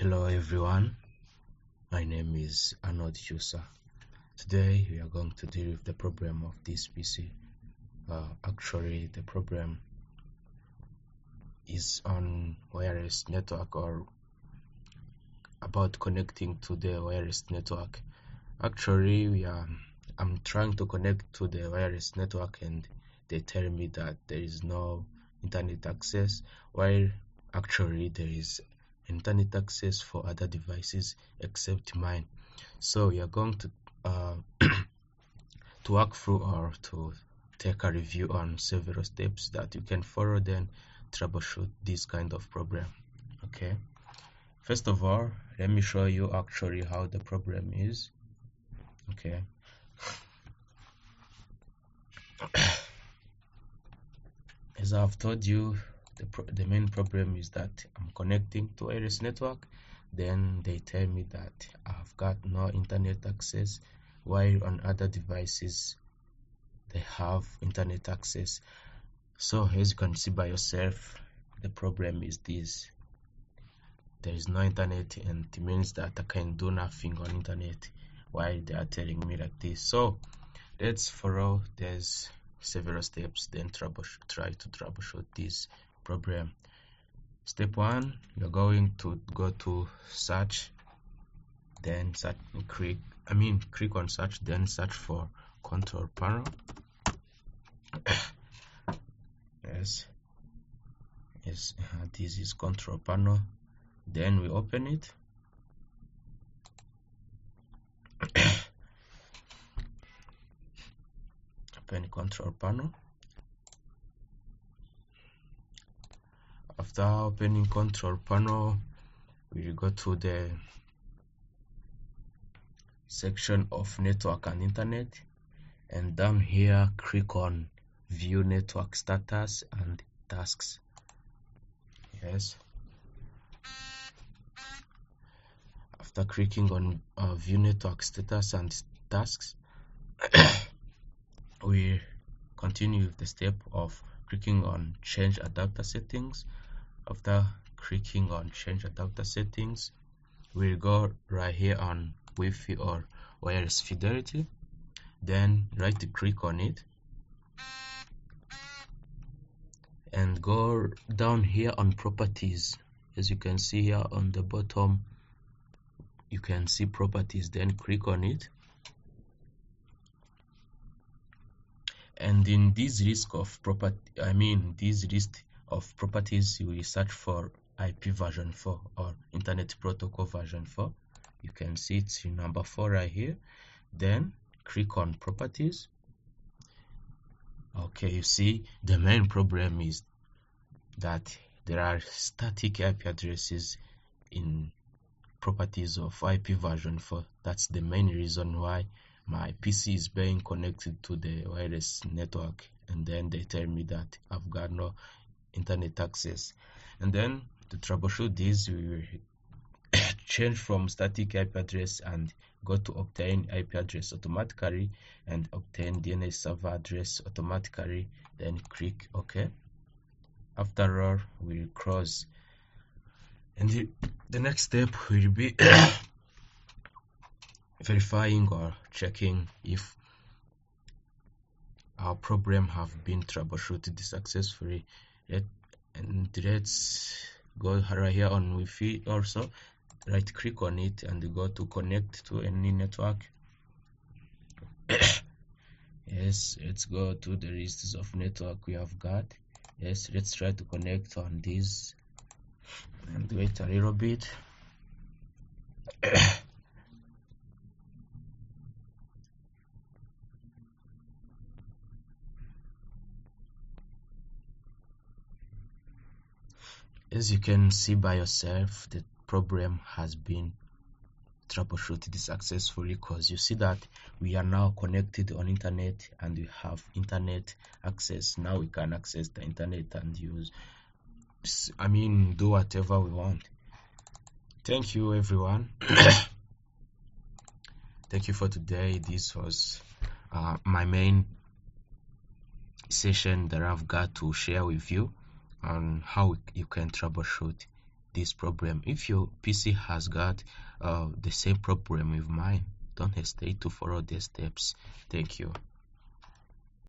Hello everyone, my name is Arnold Chusa. Today we are going to deal with the problem of this PC. Actually, the problem is on wireless network or about connecting to the wireless network. Actually, I'm trying to connect to the wireless network and they tell me that there is no internet access, while actually there is internet access for other devices except mine. So we are going to to walk through or to take a review on several steps that you can follow, then troubleshoot this kind of problem. Okay, first of all, let me show you actually how the problem is. Okay, as I've told you, the main problem is that I'm connecting to wireless network, then they tell me that I've got no internet access, while on other devices they have internet access. So as you can see by yourself, the problem is this: there is no internet, and it means that I can do nothing on internet while they are telling me like this. So let's follow there's several steps, then try to troubleshoot this problem. Step 1, you're going to go to search, then click on search, then search for control panel. Yes, this is control panel. Then we open it. Open control panel. After opening control panel, we will go to the section of network and internet, and down here click on view network status and tasks. Yes, after clicking on view network status and tasks, we continue with the step of clicking on change adapter settings. After clicking on change adapter settings, we'll go right here on Wi-Fi or wireless fidelity, then right click on it and go down here on properties. As you can see here on the bottom, you can see properties, then click on it, and in this list of properties, you will search for IP version 4 or Internet Protocol version 4. You can see it's in number 4 right here. Then click on properties. Okay, you see the main problem is that there are static IP addresses in properties of IP version 4. That's the main reason why my PC is being connected to the wireless network, and then they tell me that I've got no internet access. And then to troubleshoot this, we will change from static IP address and go to obtain IP address automatically and obtain DNS server address automatically, then click OK. After all, we'll cross, and the next step will be verifying or checking if our problem have been troubleshooted successfully. Let's go right here on Wi-Fi also, right click on it and go to connect to any network. Yes, let's go to the lists of network we have got. Yes, let's try to connect on this and wait a little bit. As you can see by yourself, the problem has been troubleshooted successfully, because you see that we are now connected on internet and we have internet access. Now we can access the internet and do whatever we want. Thank you everyone. Thank you for today. This was my main session that I've got to share with you on how you can troubleshoot this problem. If your PC has got the same problem with mine, don't hesitate to follow the steps. Thank you.